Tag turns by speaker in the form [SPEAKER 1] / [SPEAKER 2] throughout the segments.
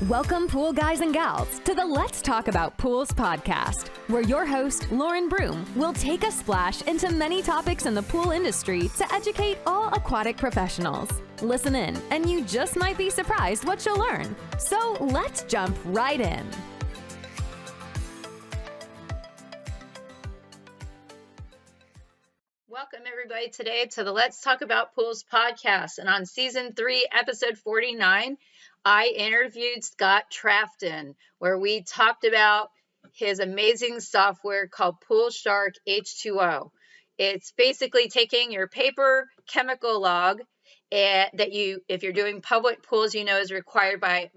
[SPEAKER 1] Welcome, pool guys and gals, to the Let's Talk About Pools podcast, where your host, Lauren Broom, will take a splash into many topics in the pool industry to educate all aquatic professionals. Listen in, and you just might be surprised what you'll learn. So let's jump right in.
[SPEAKER 2] Welcome, everybody, today to the Let's Talk About Pools podcast. And on season 3, episode 49, I interviewed Scott Trafton, where we talked about his amazing software called Pool Shark H2O. It's basically taking your paper chemical log that you, if you're doing public pools, you know is required by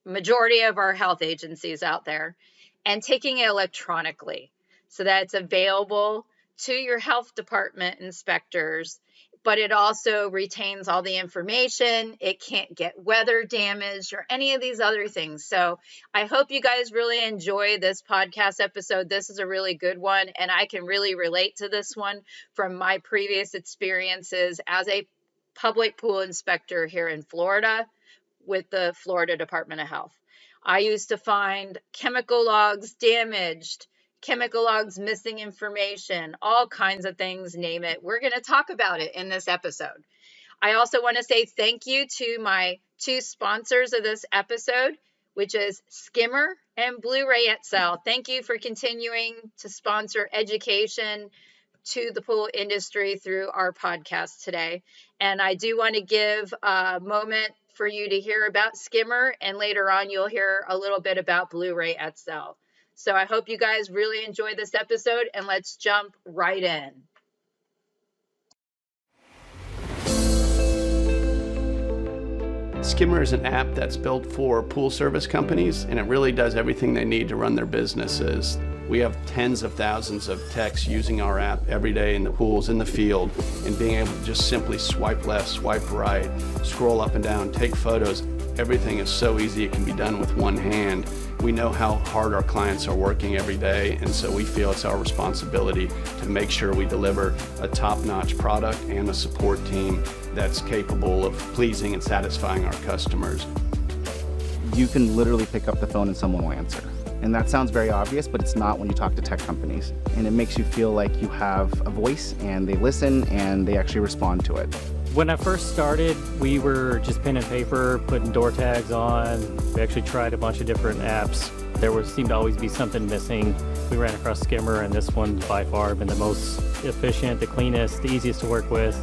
[SPEAKER 2] majority of our health agencies out there, and taking it electronically so that it's available to your health department inspectors, but it also retains all the information. It can't get weather damaged or any of these other things. So I hope you guys really enjoy this podcast episode. This is a really good one, and I can really relate to this one from my previous experiences as a public pool inspector here in Florida with the Florida Department of Health. I used to find chemical logs damaged, chemical logs missing information, all kinds of things, name it. We're going to talk about it in this episode. I also want to say thank you to my 2 sponsors of this episode, which is Skimmer and Blu-ray Excel. Thank you for continuing to sponsor education to the pool industry through our podcast today. And I do want to give a moment for you to hear about Skimmer, and later on you'll hear a little bit about Blu-ray Excel. So I hope you guys really enjoy this episode, and let's jump right in.
[SPEAKER 3] Skimmer is an app that's built for pool service companies, and it really does everything they need to run their businesses. We have tens of thousands of techs using our app every day in the pools, in the field, and being able to just simply swipe left, swipe right, scroll up and down, take photos. Everything is so easy, it can be done with one hand. We know how hard our clients are working every day, and so we feel it's our responsibility to make sure we deliver a top-notch product and a support team that's capable of pleasing and satisfying our customers.
[SPEAKER 4] You can literally pick up the phone and someone will answer. And that sounds very obvious, but it's not when you talk to tech companies. And it makes you feel like you have a voice, and they listen and they actually respond to it.
[SPEAKER 5] When I first started, we were just pen and paper, putting door tags on. We actually tried a bunch of different apps. Seemed to always be something missing. We ran across Skimmer, and this one's by far been the most efficient, the cleanest, the easiest to work with.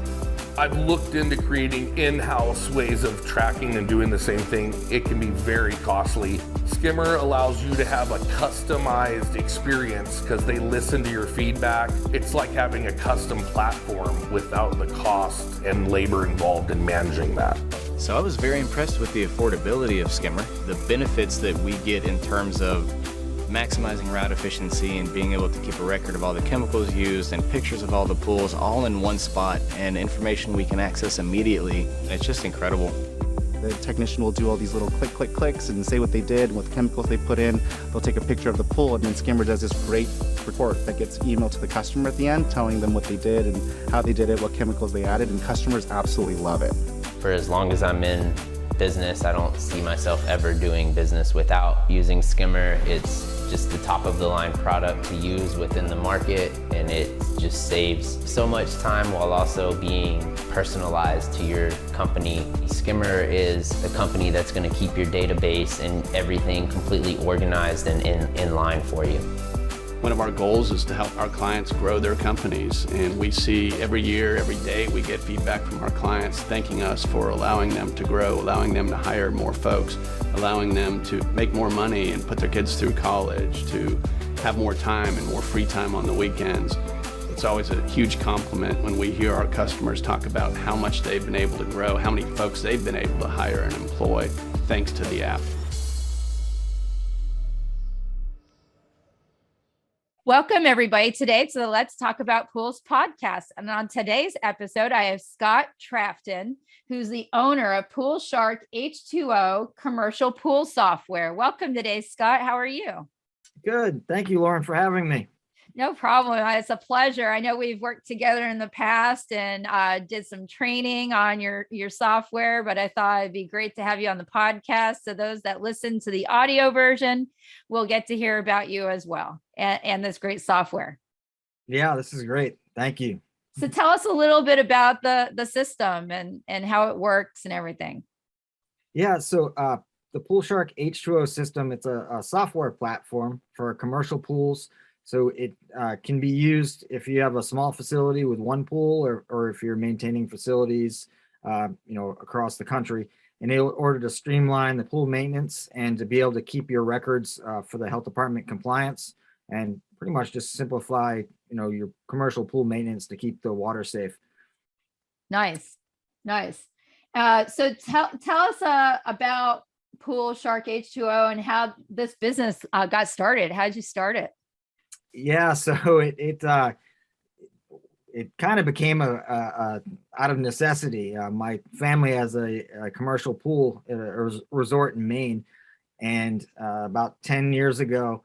[SPEAKER 6] I've looked into creating in-house ways of tracking and doing the same thing. It can be very costly. Skimmer allows you to have a customized experience because they listen to your feedback. It's like having a custom platform without the cost and labor involved in managing that.
[SPEAKER 7] So I was very impressed with the affordability of Skimmer, the benefits that we get in terms of maximizing route efficiency and being able to keep a record of all the chemicals used and pictures of all the pools all in one spot and information we can access immediately. It's just incredible.
[SPEAKER 4] The technician will do all these little clicks and say what they did and what chemicals they put in. They'll take a picture of the pool, and then Skimmer does this great report that gets emailed to the customer at the end, telling them what they did and how they did it, what chemicals they added, and customers absolutely love it.
[SPEAKER 8] For as long as I'm in business, I don't see myself ever doing business without using Skimmer. It's just the top of the line product to use within the market, and it just saves so much time while also being personalized to your company. Skimmer is a company that's going to keep your database and everything completely organized and in line for you.
[SPEAKER 3] One of our goals is to help our clients grow their companies, and we see every year, every day, we get feedback from our clients thanking us for allowing them to grow, allowing them to hire more folks, allowing them to make more money and put their kids through college, to have more time and more free time on the weekends. It's always a huge compliment when we hear our customers talk about how much they've been able to grow, how many folks they've been able to hire and employ thanks to the app.
[SPEAKER 9] Welcome, everybody, today to the Let's Talk About Pools podcast. And on today's episode, I have Scott Trafton, who's the owner of Pool Shark H2O commercial pool software. Welcome today, Scott. How are you?
[SPEAKER 10] Good. Thank you, Lauren, for having me.
[SPEAKER 9] No problem. It's a pleasure. I know we've worked together in the past and did some training on your software, but I thought it'd be great to have you on the podcast. So those that listen to the audio version will get to hear about you as well and this great software.
[SPEAKER 10] Yeah, this is great. Thank you.
[SPEAKER 9] So tell us a little bit about the system and how it works and everything.
[SPEAKER 10] Yeah, so the Pool Shark H2O system, it's a software platform for commercial pools. So it can be used if you have a small facility with one pool, or if you're maintaining facilities, across the country. And in order to streamline the pool maintenance and to be able to keep your records for the health department compliance, and pretty much just simplify, your commercial pool maintenance to keep the water safe.
[SPEAKER 9] Nice. So tell us about Pool Shark H2O and how this business got started. How did you start it?
[SPEAKER 10] Yeah, so it kind of became a out of necessity. My family has a commercial pool at a resort in Maine, and about 10 years ago,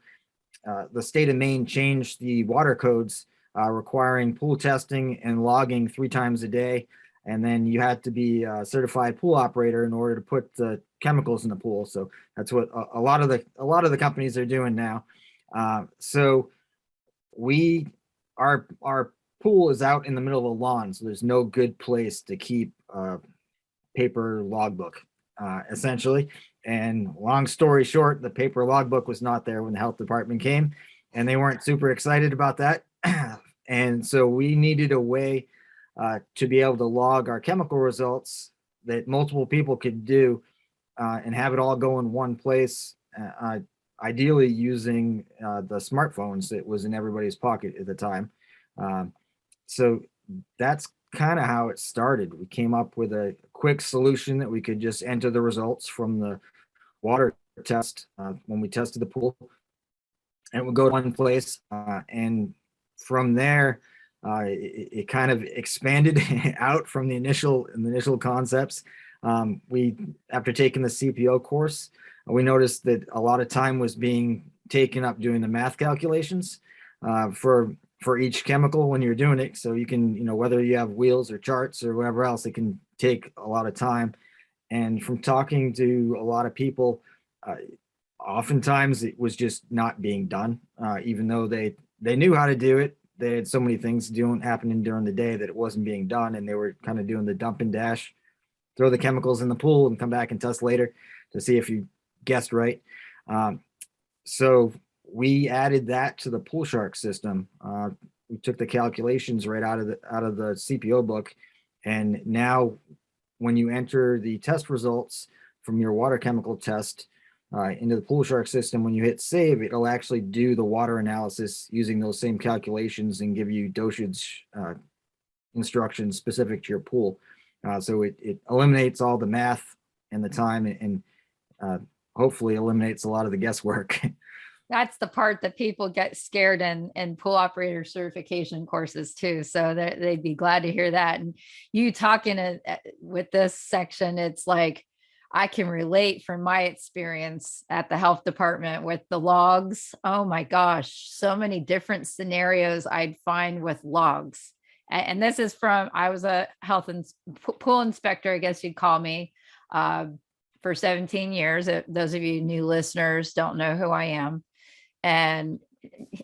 [SPEAKER 10] the state of Maine changed the water codes, requiring pool testing and logging 3 times a day. And then you had to be a certified pool operator in order to put the chemicals in the pool. So that's what a lot of the companies are doing now. So our pool is out in the middle of a lawn, so there's no good place to keep a paper logbook, essentially. And long story short, the paper logbook was not there when the health department came, and they weren't super excited about that. And so we needed a way to be able to log our chemical results that multiple people could do, and have it all go in one place, ideally using the smartphones that was in everybody's pocket at the time. So that's kind of how it started. We came up with a quick solution that we could just enter the results from the water test when we tested the pool, and it would go to one place. And from there, it kind of expanded out from the initial concepts. After taking the CPO course, we noticed that a lot of time was being taken up doing the math calculations for each chemical when you're doing it. So you can, whether you have wheels or charts or whatever else, it can take a lot of time. And from talking to a lot of people, oftentimes it was just not being done, even though they knew how to do it. They had so many things happening during the day that it wasn't being done, and they were kind of doing the dump and dash, throw the chemicals in the pool and come back and test later to see if you guessed right. So we added that to the Pool Shark system. We took the calculations right out of the CPO book, and now when you enter the test results from your water chemical test into the Pool Shark system, when you hit save, it'll actually do the water analysis using those same calculations and give you dosage instructions specific to your pool. So it eliminates all the math and the time, and hopefully eliminates a lot of the guesswork.
[SPEAKER 9] That's the part that people get scared in pool operator certification courses too. So they'd be glad to hear that. And you talking with this section, it's like, I can relate from my experience at the health department with the logs. Oh my gosh, so many different scenarios I'd find with logs. And this is I was a health and pool inspector, I guess you'd call me, for 17 years. Those of you new listeners don't know who I am. And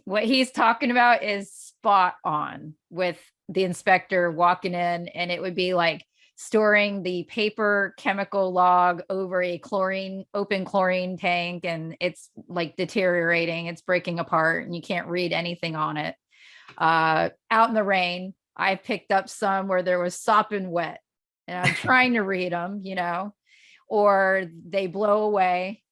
[SPEAKER 9] what he's talking about is spot on with the inspector walking in, and it would be like storing the paper chemical log over a open chlorine tank, and it's like deteriorating, it's breaking apart, and you can't read anything on it. Out in the rain, I picked up some where there was sopping wet, and I'm trying to read them, or they blow away.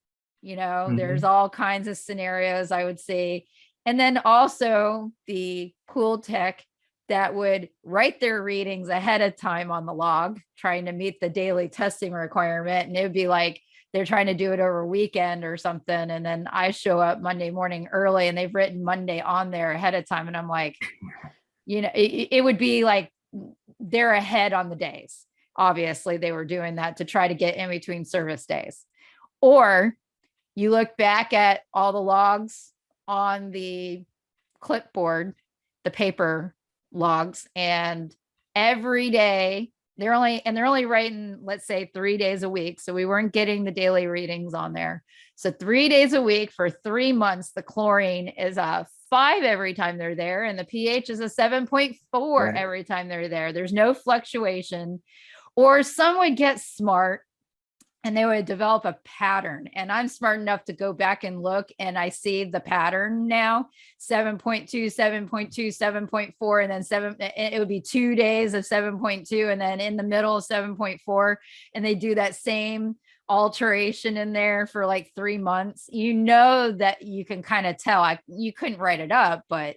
[SPEAKER 9] There's all kinds of scenarios I would see. And then also the pool tech that would write their readings ahead of time on the log, trying to meet the daily testing requirement. And it would be like they're trying to do it over a weekend or something. And then I show up Monday morning early, and they've written Monday on there ahead of time. And I'm like, it would be like they're ahead on the days. Obviously, they were doing that to try to get in between service days. Or you look back at all the logs on the clipboard, the paper logs, and every day they're only writing, let's say 3 days a week. So we weren't getting the daily readings on there. So 3 days a week for 3 months, the chlorine is a 5 every time they're there. And the pH is a 7.4
[SPEAKER 10] Right.
[SPEAKER 9] every time they're there. There's no fluctuation. Or some would get smart and they would develop a pattern. And I'm smart enough to go back and look, and I see the pattern now: 7.2, 7.2, 7.4, and then 7. It would be 2 days of 7.2, and then in the middle 7.4. And they do that same alteration in there for like 3 months. You know that you can kind of tell. You couldn't write it up, but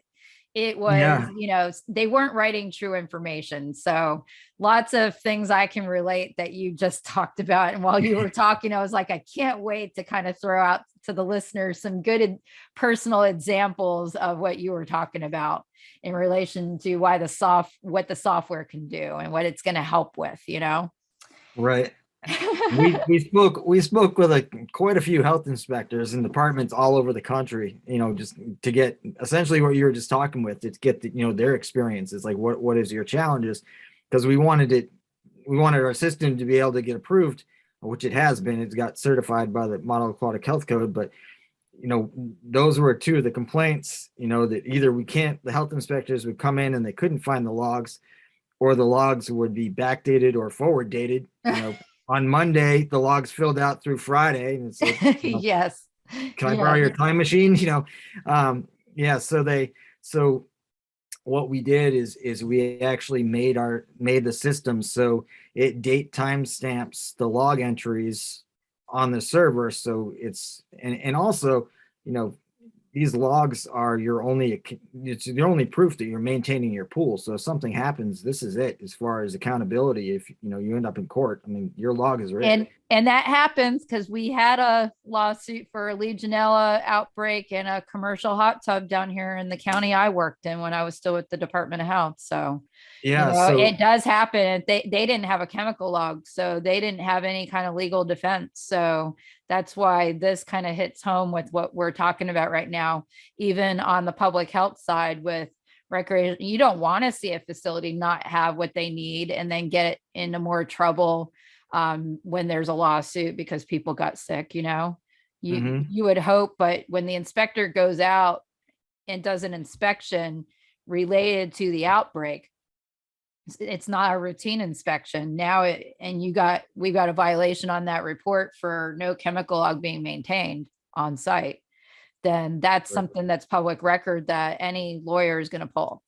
[SPEAKER 9] it was,
[SPEAKER 10] Yeah.
[SPEAKER 9] they weren't writing true information. So lots of things I can relate that you just talked about. And while you were talking, I was like, I can't wait to kind of throw out to the listeners some good personal examples of what you were talking about in relation to what the software can do and what it's going to help with,
[SPEAKER 10] Right. We spoke with quite a few health inspectors in departments all over the country, just to get essentially what you were just talking with, to get their experiences, like what is your challenges, because we wanted our system to be able to get approved, which it has been. It's got certified by the Model Aquatic Health Code, but those were two of the complaints, that either the health inspectors would come in and they couldn't find the logs, or the logs would be backdated or forward dated. On Monday, the logs filled out through Friday, and it's like,
[SPEAKER 9] yes.
[SPEAKER 10] can I borrow your time machine? Yeah. So what we did is we actually made the system so it date time stamps the log entries on the server. So and also, these logs are it's the only proof that you're maintaining your pool. So if something happens, this is it as far as accountability. If you end up in court, your log is written.
[SPEAKER 9] And that happens because we had a lawsuit for a Legionella outbreak in a commercial hot tub down here in the county I worked in when I was still with the Department of Health. So
[SPEAKER 10] Yeah,
[SPEAKER 9] it does happen. They didn't have a chemical log, so they didn't have any kind of legal defense. So that's why this kind of hits home with what we're talking about right now, even on the public health side with recreation. You don't want to see a facility not have what they need and then get into more trouble when there's a lawsuit because people got sick. You would hope, but when the inspector goes out and does an inspection related to the outbreak, it's not a routine inspection now. We got a violation on that report for no chemical log being maintained on site. Then that's something that's public record that any lawyer is going to pull.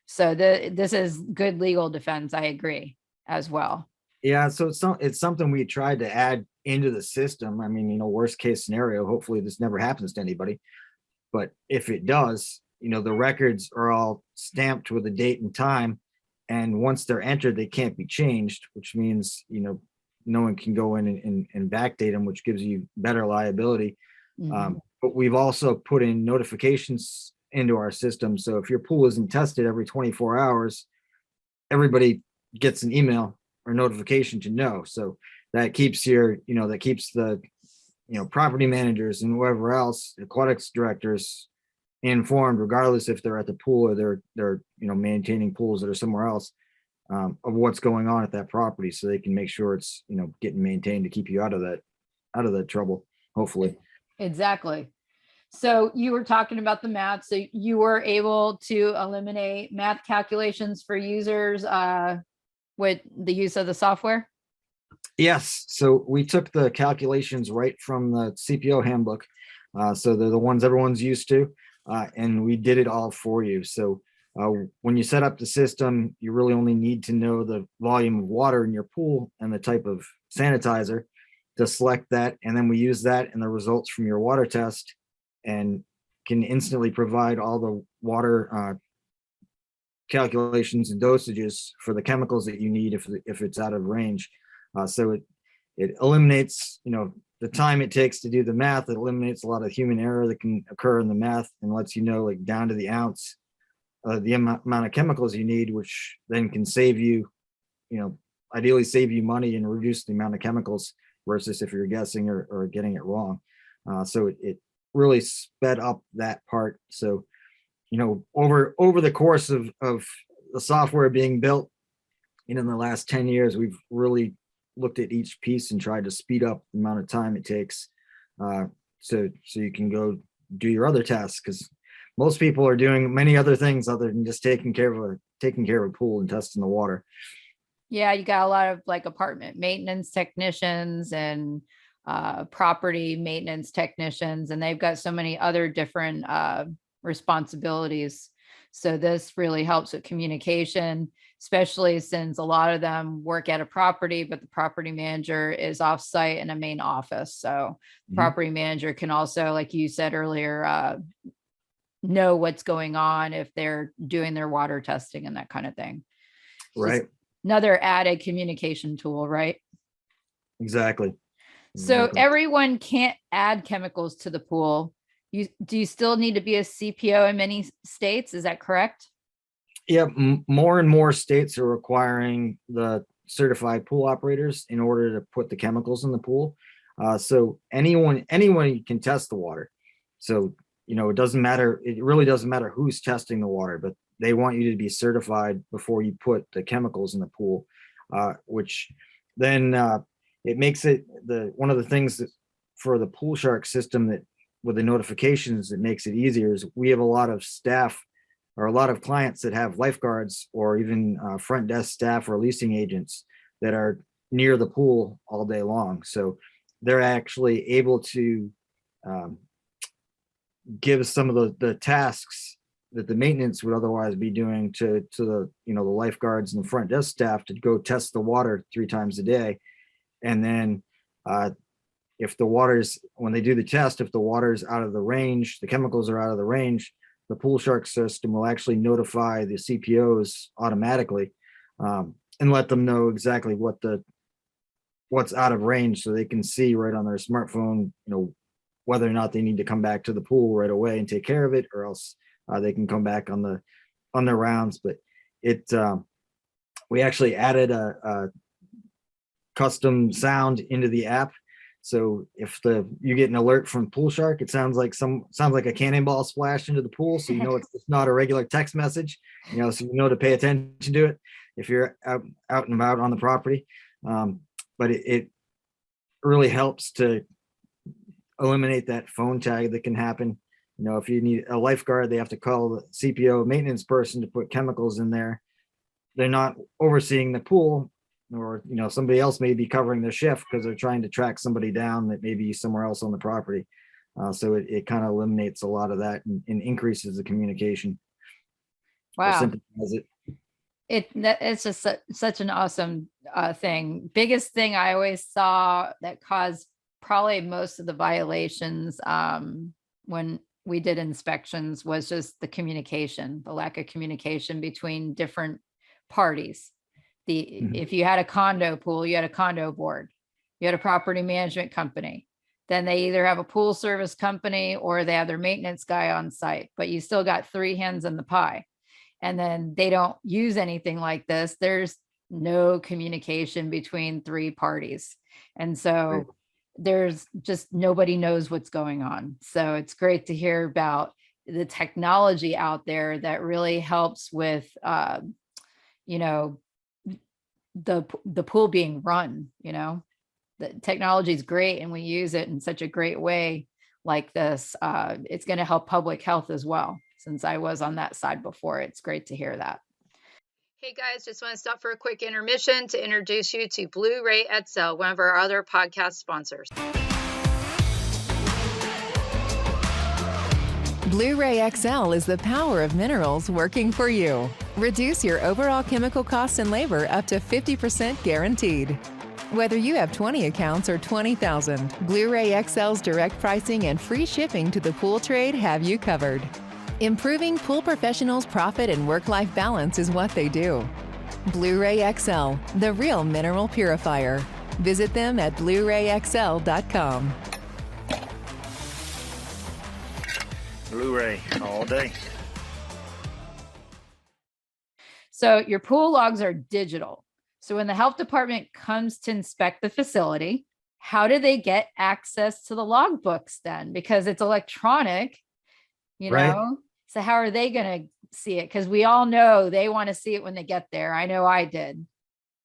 [SPEAKER 9] So this is good legal defense. I agree as well.
[SPEAKER 10] Yeah, so it's something we tried to add into the system. Worst case scenario, hopefully this never happens to anybody. But if it does, the records are all stamped with a date and time. And once they're entered, they can't be changed, which means, no one can go in and backdate them, which gives you better liability.
[SPEAKER 9] Mhm.
[SPEAKER 10] But we've also put in notifications into our system. So if your pool isn't tested every 24 hours, everybody gets an email or notification to know. So that keeps the property managers and whoever else, aquatics directors, informed, regardless if they're at the pool or they're maintaining pools that are somewhere else, of what's going on at that property, so they can make sure it's getting maintained to keep you out of that trouble, hopefully.
[SPEAKER 9] Exactly. So you were talking about the math. So you were able to eliminate math calculations for users with the use of the software?
[SPEAKER 10] Yes. So we took the calculations right from the CPO handbook. So they're the ones everyone's used to. And we did it all for you. So when you set up the system, you really only need to know the volume of water in your pool and the type of sanitizer to select that. And then we use that and the results from your water test and can instantly provide all the water calculations and dosages for the chemicals that you need if it's out of range. So it eliminates, the time it takes to do the math. It eliminates a lot of human error that can occur in the math and lets like down to the ounce, the amount of chemicals you need, which then can save you, ideally save you money and reduce the amount of chemicals versus if you're guessing or getting it wrong. So it really sped up that part. So, over the course of the software being built, in the last 10 years, we've really looked at each piece and tried to speed up the amount of time it takes, so you can go do your other tasks, because most people are doing many other things other than just taking care of a pool and testing the water.
[SPEAKER 9] Yeah, you got a lot of like apartment maintenance technicians and property maintenance technicians, and they've got so many other different responsibilities. So this really helps with communication, especially since a lot of them work at a property, but the property manager is offsite in a main office. So the property manager can also, like you said earlier, know what's going on if they're doing their water testing and that kind of thing.
[SPEAKER 10] Right.
[SPEAKER 9] Just another added communication tool, right?
[SPEAKER 10] Exactly.
[SPEAKER 9] So everyone can't add chemicals to the pool. Do you still need to be a CPO in many states? Is that correct?
[SPEAKER 10] Yeah, more and more states are requiring the certified pool operators in order to put the chemicals in the pool. So anyone can test the water. So, it doesn't matter. It really doesn't matter who's testing the water, but they want you to be certified before you put the chemicals in the pool, which then it makes it one of the things that for the Pool Shark system that with the notifications, it makes it easier is we have a lot of staff or a lot of clients that have lifeguards or even front desk staff or leasing agents that are near the pool all day long. So they're actually able to give some of the tasks that the maintenance would otherwise be doing to the the lifeguards and the front desk staff to go test the water 3 times a day. And then if the water's, when they do the test, if the water's out of the range, the chemicals are out of the range, the Pool Shark system will actually notify the CPOs automatically and let them know exactly what's out of range, so they can see right on their smartphone, whether or not they need to come back to the pool right away and take care of it, or else they can come back on their rounds. But we actually added a custom sound into the app. So if you get an alert from Pool Shark, it sounds like a cannonball splash into the pool. So it's not a regular text message, so to pay attention to it if you're out and about on the property. But it really helps to eliminate that phone tag that can happen. If you need a lifeguard, they have to call the CPO maintenance person to put chemicals in there. They're not overseeing the pool, or somebody else may be covering their shift because they're trying to track somebody down that may be somewhere else on the property. So it kind of eliminates a lot of that and increases the communication.
[SPEAKER 9] Wow.
[SPEAKER 10] Simplifies it.
[SPEAKER 9] It's just such an awesome thing. Biggest thing I always saw that caused probably most of the violations when we did inspections was just the lack of communication between different parties. If you had a condo pool, you had a condo board, you had a property management company, then they either have a pool service company or they have their maintenance guy on site, but you still got 3 hands in the pie. And then they don't use anything like this. There's no communication between 3 parties. And so there's just nobody knows what's going on. So it's great to hear about the technology out there that really helps with, the pool being run. The technology is great and we use it in such a great way like this. It's going to help public health as well. Since I was on that side before, it's great to hear that.
[SPEAKER 2] Hey guys, just want to stop for a quick intermission to introduce you to Blu-ray XL, one of our other podcast sponsors.
[SPEAKER 1] Blu-ray XL is the power of minerals working for you. Reduce your overall chemical costs and labor up to 50% guaranteed. Whether you have 20 accounts or 20,000, Blu-ray XL's direct pricing and free shipping to the pool trade have you covered. Improving pool professionals' profit and work-life balance is what they do. Blu-ray XL, the real mineral purifier. Visit them at BluRayXL.com.
[SPEAKER 11] Blu-ray all day.
[SPEAKER 9] So your pool logs are digital. So when the health department comes to inspect the facility, how do they get access to the logbooks then? Because it's electronic,
[SPEAKER 10] Right.
[SPEAKER 9] So how are they going to see it? Because we all know they want to see it when they get there. I know I did.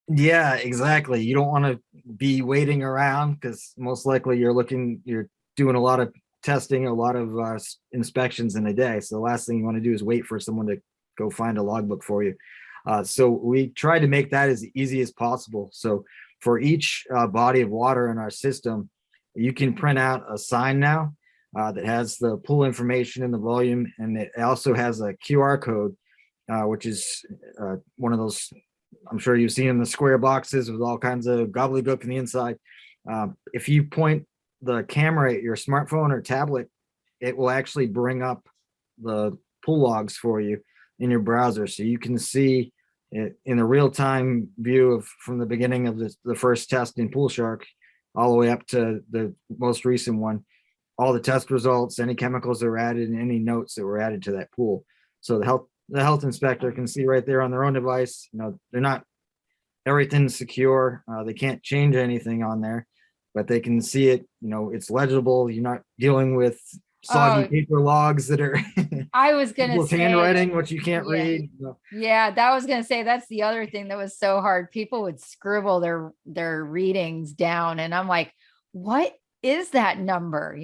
[SPEAKER 10] Yeah, exactly. You don't want to be waiting around because most likely you're doing a lot of testing, a lot of inspections in a day. So the last thing you want to do is wait for someone to go find a logbook for you. So we try to make that as easy as possible. So for each body of water in our system, you can print out a sign now that has the pool information and the volume, and it also has a QR code, which is one of those, I'm sure you've seen in the square boxes with all kinds of gobbledygook in the inside. If you point the camera at your smartphone or tablet, it will actually bring up the pool logs for you in your browser, so you can see it in a real-time view of from the beginning of the first test in Pool Shark all the way up to the most recent one, all the test results, any chemicals that were added, and any notes that were added to that pool. So the health inspector can see right there on their own device. They're not, everything's secure. They can't change anything on there, but they can see it. It's legible. You're not dealing with soggy paper logs that are
[SPEAKER 9] I was going to say
[SPEAKER 10] handwriting, which you can't read.
[SPEAKER 9] Yeah, that was going to say that's the other thing that was so hard. People would scribble their readings down, and I'm like, what is that number?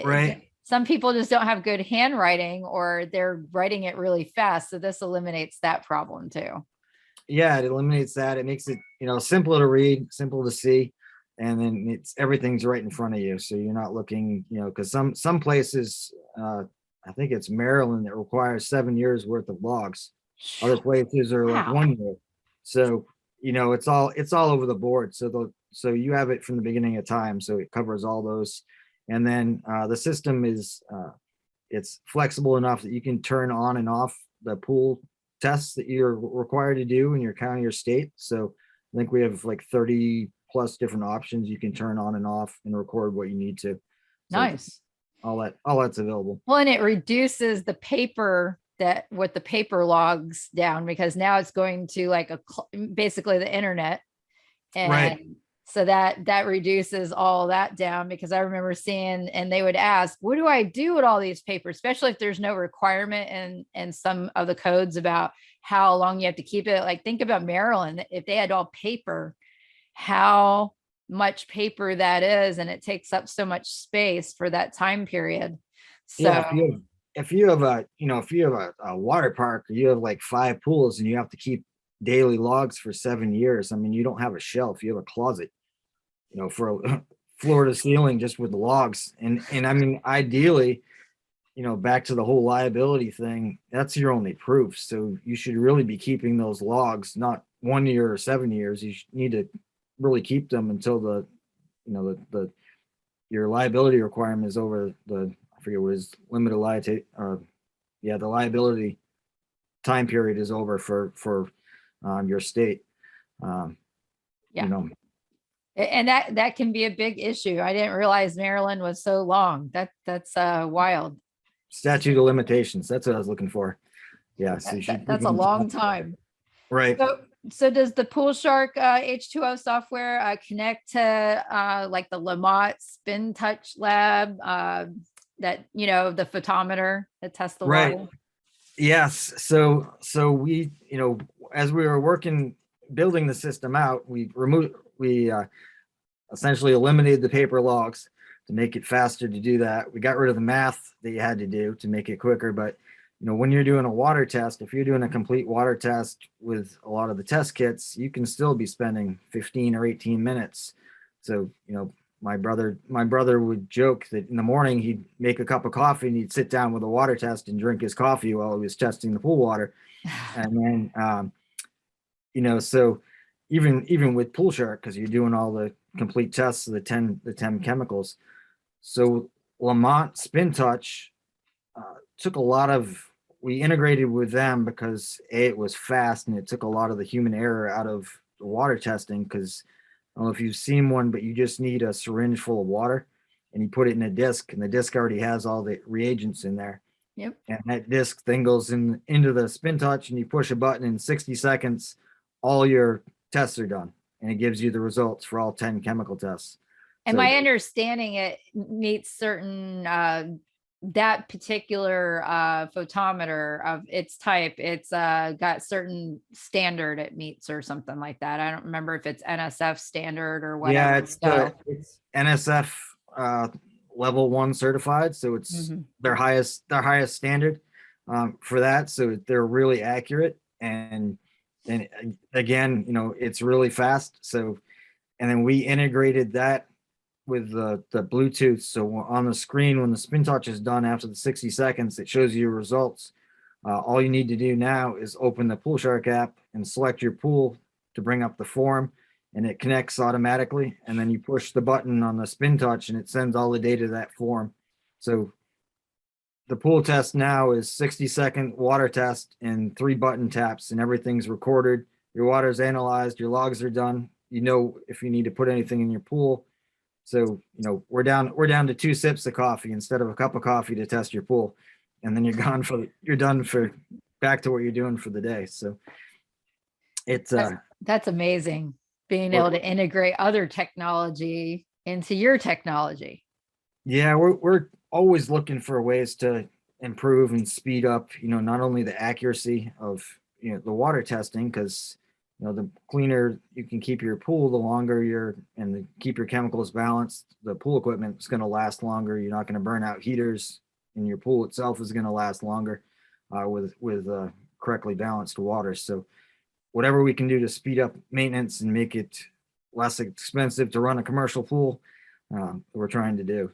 [SPEAKER 10] Right.
[SPEAKER 9] Some people just don't have good handwriting, or they're writing it really fast. So this eliminates that problem too.
[SPEAKER 10] Yeah, it eliminates that. It makes it, simple to read, simple to see. And then everything's right in front of you. So you're not looking, because some places, I think it's Maryland, that requires 7 years worth of logs. Other places are like 1 year. So, it's all over the board. So you have it from the beginning of time. So it covers all those. And then the system is, it's flexible enough that you can turn on and off the pool tests that you're required to do in your county or state. So I think we have like 30 plus different options you can turn on and off and record what you need to. So
[SPEAKER 9] nice.
[SPEAKER 10] All that's available.
[SPEAKER 9] Well, and it reduces the paper with the paper logs down, because now it's going to like basically the internet. And
[SPEAKER 10] right.
[SPEAKER 9] So that reduces all that down, because I remember seeing, and they would ask, what do I do with all these papers, especially if there's no requirement in some of the codes about how long you have to keep it. Like, think about Maryland, if they had all paper, how much paper that is, and it takes up so much space for that time period. So
[SPEAKER 10] yeah, if you have a water park, or you have like 5 pools and you have to keep daily logs for 7 years, I mean, you don't have a shelf, you have a closet, for a floor to ceiling just with the logs. And I mean, ideally, back to the whole liability thing, that's your only proof. So you should really be keeping those logs, not 1 year or 7 years. You need to really keep them until your liability requirement is over I forget what his limited liability, the liability time period is over for your state.
[SPEAKER 9] And that can be a big issue. I didn't realize Maryland was so long. That's wild.
[SPEAKER 10] Statute of limitations. That's what I was looking for. Yeah. So
[SPEAKER 9] that's a long time.
[SPEAKER 10] Right.
[SPEAKER 9] So does the Pool Shark H2O software connect to like the Lamont Spin Touch Lab, that, the photometer that tests the water?
[SPEAKER 10] Yes. So we, as we were building the system out, we essentially eliminated the paper logs to make it faster to do that. We got rid of the math that you had to do to make it quicker. But when you're doing a water test, if you're doing a complete water test with a lot of the test kits, you can still be spending 15 or 18 minutes. So, my brother would joke that in the morning he'd make a cup of coffee and he'd sit down with a water test and drink his coffee while he was testing the pool water. And then, so even with Pool Shark, because you're doing all the complete tests of the 10 chemicals. So Lamont Spin Touch took a lot of, we integrated with them because it was fast and it took a lot of the human error out of the water testing. Because I don't know if you've seen one, but you just need a syringe full of water and you put it in a disc, and the disc already has all the reagents in there.
[SPEAKER 9] Yep.
[SPEAKER 10] And that disc then goes into the Spin Touch, and you push a button, in 60 seconds, all your tests are done, and it gives you the results for all 10 chemical tests.
[SPEAKER 9] And my understanding, it meets certain that particular photometer of its type, it's got certain standard it meets or something like that. I don't remember if it's NSF standard or whatever.
[SPEAKER 10] Yeah, it's NSF level 1 certified, so it's their highest standard for that. So they're really accurate, and again, it's really fast. So, and then we integrated that with the Bluetooth. So on the screen, when the spin touch is done after the 60 seconds, it shows you your results. All you need to do now is open the Pool Shark app and select your pool to bring up the form, and it connects automatically. And then you push the button on the spin touch and it sends all the data to that form. So the pool test now is 60-second water test and 3 button taps, and everything's recorded. Your water's analyzed, your logs are done. If you need to put anything in your pool. So, we're down to 2 sips of coffee instead of a cup of coffee to test your pool. And then you're done for back to what you're doing for the day. So it's
[SPEAKER 9] that's amazing, being able to integrate other technology into your technology.
[SPEAKER 10] Yeah, we're always looking for ways to improve and speed up, not only the accuracy of, the water testing, because the cleaner you can keep your pool, the longer keep your chemicals balanced. The pool equipment is going to last longer. You're not going to burn out heaters, and your pool itself is going to last longer with correctly balanced water. So whatever we can do to speed up maintenance and make it less expensive to run a commercial pool, we're trying to do.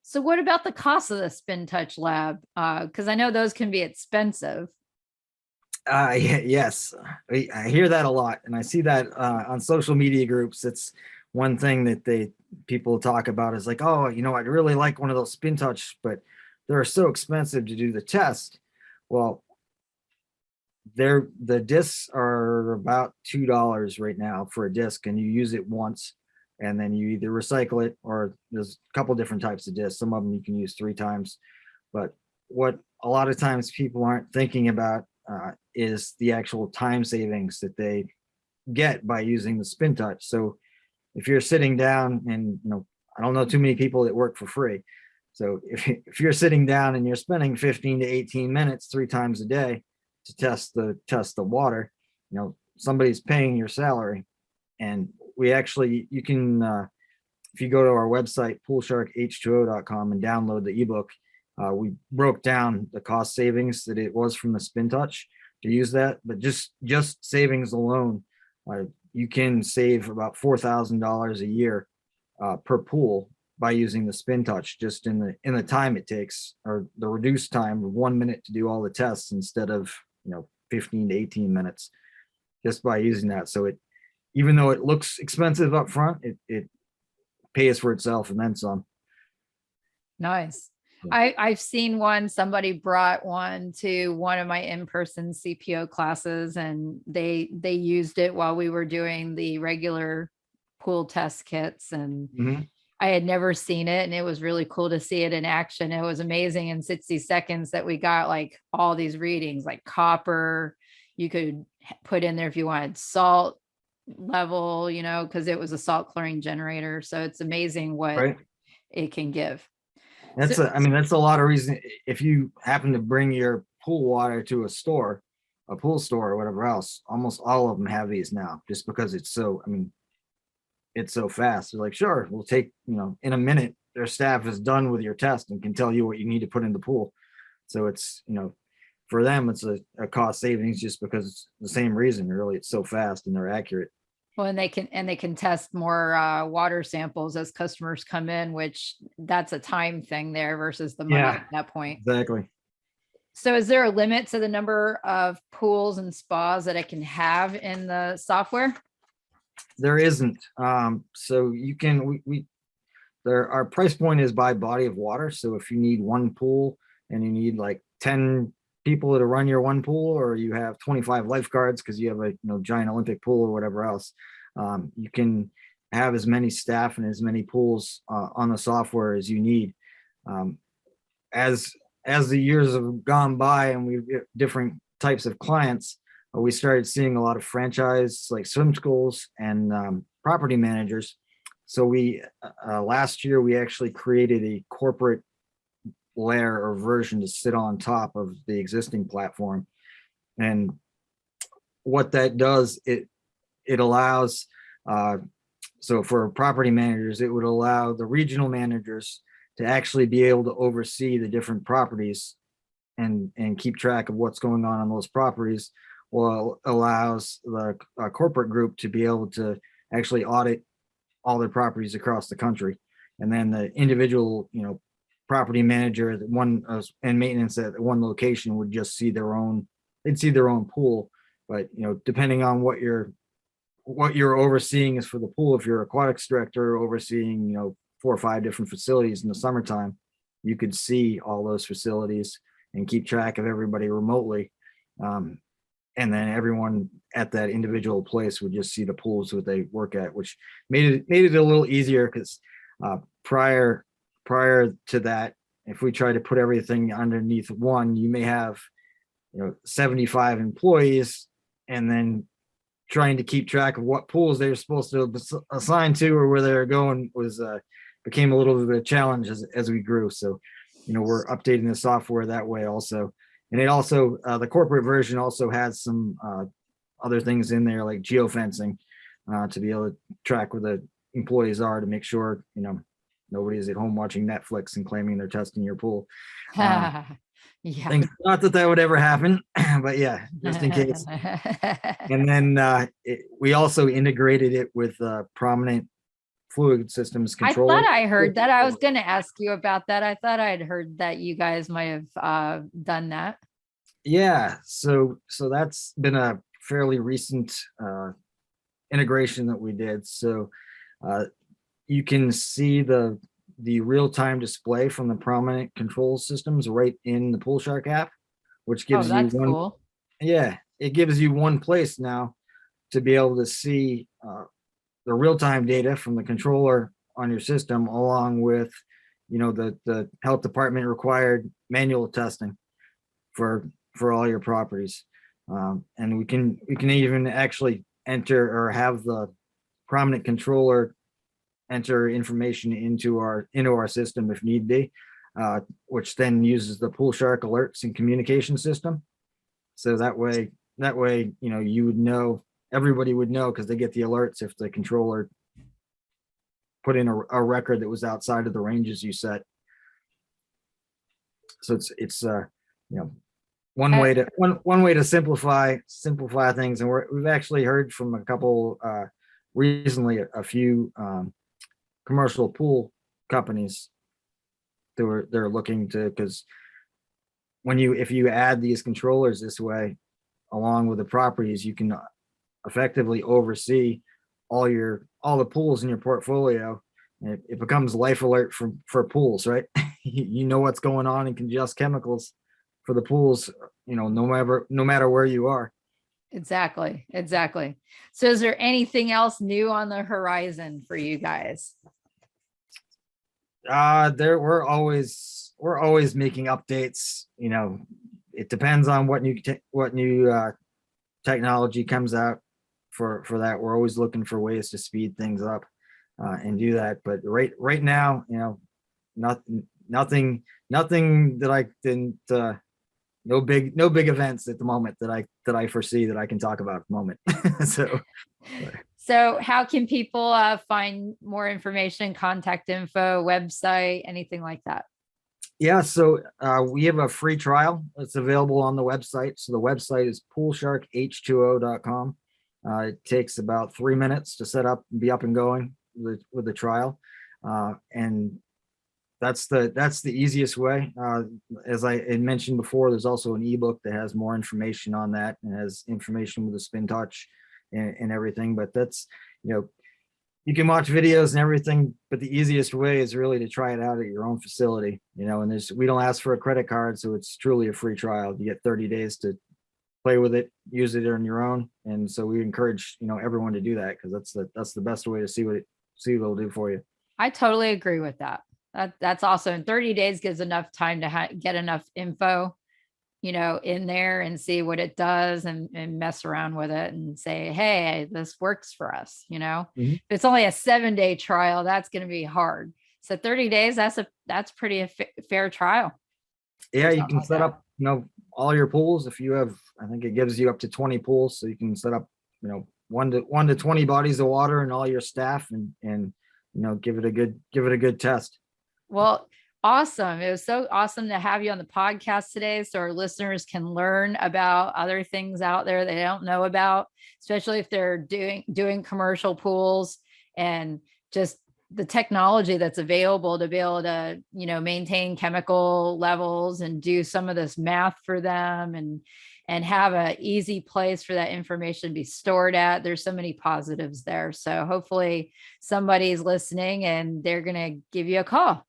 [SPEAKER 9] So what about the cost of the Spin Touch Lab? Because I know those can be expensive.
[SPEAKER 10] Yes, I hear that a lot, and I see that on social media groups. It's one thing that people talk about is like, oh, I'd really like one of those Spin Touch, but they're so expensive to do the test. Well, the discs are about $2 right now for a disc, and you use it once, and then you either recycle it, or there's a couple different types of discs. Some of them you can use 3 times, but what a lot of times people aren't thinking about is the actual time savings that they get by using the Spin Touch. So if you're sitting down, and I don't know too many people that work for free. So if you're sitting down and you're spending 15 to 18 minutes 3 times a day to test the water, somebody's paying your salary. And you can if you go to our website, poolsharkh2o.com, and download the ebook, we broke down the cost savings that it was from the Spin Touch to use that. But just savings alone, you can save about $4,000 a year per pool by using the Spin Touch, just in the time it takes, or the reduced time of 1 minute to do all the tests instead of 15 to 18 minutes, just by using that. So even though it looks expensive up front, it pays for itself and then some.
[SPEAKER 9] Nice. I've seen one, somebody brought one to one of my in-person CPO classes, and they used it while we were doing the regular pool test kits, and I had never seen it, and it was really cool to see it in action. It was amazing in 60 seconds that we got like all these readings, like copper. You could put in there if you wanted salt level, because it was a salt chlorine generator. So it's amazing what it can give.
[SPEAKER 10] That's a lot of reason. If you happen to bring your pool water to a pool store or whatever else, almost all of them have these now, just because it's so fast. They're like, sure, we'll take, in a minute, their staff is done with your test and can tell you what you need to put in the pool. So it's, for them, it's a cost savings, just because it's the same reason. Really, it's so fast and they're accurate.
[SPEAKER 9] Well, and they can test more water samples as customers come in, which that's a time thing there versus the money at that point.
[SPEAKER 10] Exactly.
[SPEAKER 9] So is there a limit to the number of pools and spas that it can have in the software?
[SPEAKER 10] There isn't. So you can, our price point is by body of water. So if you need one pool and you need like 10 people to run your one pool, or you have 25 lifeguards because you have a giant Olympic pool or whatever else, you can have as many staff and as many pools on the software as you need. As the years have gone by and we've different types of clients, we started seeing a lot of franchise, like swim schools and property managers. So we last year we actually created a corporate layer or version to sit on top of the existing platform. And what that does, it allows, so for property managers, it would allow the regional managers to actually be able to oversee the different properties and keep track of what's going on those properties, while allows the corporate group to be able to actually audit all their properties across the country. And then the individual, property manager at and maintenance at one location would just see they'd see their own pool. But depending on what you're overseeing is for the pool, if you're aquatics director overseeing 4 or 5 different facilities in the summertime, you could see all those facilities and keep track of everybody remotely. And then everyone at that individual place would just see the pools that they work at, which made it a little easier, because prior to that, if we try to put everything underneath one, you may have 75 employees, and then trying to keep track of what pools they're supposed to assign to or where they're going became a little bit of a challenge as we grew. So we're updating the software that way also. And it also, the corporate version also has some other things in there, like geofencing, to be able to track where the employees are, to make sure, nobody's at home watching Netflix and claiming they're testing your pool.
[SPEAKER 9] Yeah.
[SPEAKER 10] Not that would ever happen, but yeah, just in case. And then we also integrated it with Prominent Fluid Systems Control.
[SPEAKER 9] I thought I heard that. I was going to ask you about that. I thought I'd heard that you guys might have done that.
[SPEAKER 10] Yeah, so that's been a fairly recent integration that we did. So you can see the real-time display from the Prominent control systems right in the Pool Shark app, which gives you one.
[SPEAKER 9] Cool.
[SPEAKER 10] Yeah, it gives you one place now to be able to see the real-time data from the controller on your system, along with the health department required manual testing for all your properties. And we can even actually enter or have the Prominent controller enter information into our system if need be, which then uses the Pool Shark alerts and communication system. So that way you would know, everybody would know, because they get the alerts if the controller put in a record that was outside of the ranges you set. So it's one way to simplify things. And we've actually heard from a couple recently, a few commercial pool companies that they're looking to, because if you add these controllers this way along with the properties, you can effectively oversee all the pools in your portfolio. And it becomes life alert for pools, right? You know what's going on and can adjust chemicals for the pools, no matter where you are.
[SPEAKER 9] Exactly. So is there anything else new on the horizon for you guys?
[SPEAKER 10] We're always making updates. It depends on what new technology comes out for that. We're always looking for ways to speed things up and do that. But right now, nothing that I didn't. No big events at the moment that I foresee that I can talk about at the moment.
[SPEAKER 9] So how can people find more information, contact info, website, anything like that?
[SPEAKER 10] Yeah, so we have a free trial that's available on the website. So the website is poolsharkh2o.com. It takes about 3 minutes to set up and be up and going with the trial. And that's the easiest way. As I had mentioned before, there's also an ebook that has more information on that, and has information with the spin touch and everything. But that's, you can watch videos and everything, but the easiest way is really to try it out at your own facility, and we don't ask for a credit card, so it's truly a free trial. You get 30 days to play with it, use it on your own. And so we encourage, everyone to do that, because that's the best way to see what it'll do for you.
[SPEAKER 9] I totally agree with that. That's awesome. 30 days gives enough time to get enough info, in there, and see what it does, and mess around with it and say, hey, this works for us.
[SPEAKER 10] Mm-hmm.
[SPEAKER 9] If it's only a 7-day trial, that's going to be hard. So 30 days, that's pretty fair trial.
[SPEAKER 10] Yeah, you
[SPEAKER 9] something
[SPEAKER 10] can
[SPEAKER 9] like
[SPEAKER 10] set
[SPEAKER 9] that.
[SPEAKER 10] up, all your pools. If you have, I think it gives you up to 20 pools, so you can set up, 1 to 20 bodies of water and all your staff, and give it a good test.
[SPEAKER 9] Well, awesome. It was so awesome to have you on the podcast today so our listeners can learn about other things out there they don't know about, especially if they're doing commercial pools, and just the technology that's available to be able to, maintain chemical levels and do some of this math for them, and have a easy place for that information to be stored at. There's so many positives there. So hopefully somebody's listening and they're going to give you a call.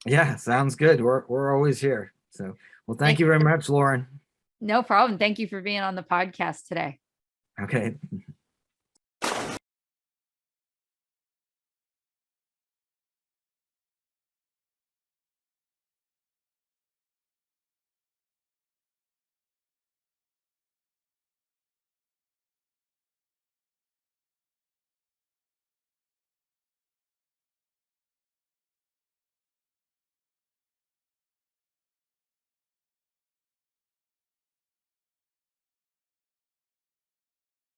[SPEAKER 10] Yeah, sounds good. We're always here. So, well, thank you very much, Lauren.
[SPEAKER 9] No problem. Thank you for being on the podcast today.
[SPEAKER 10] Okay.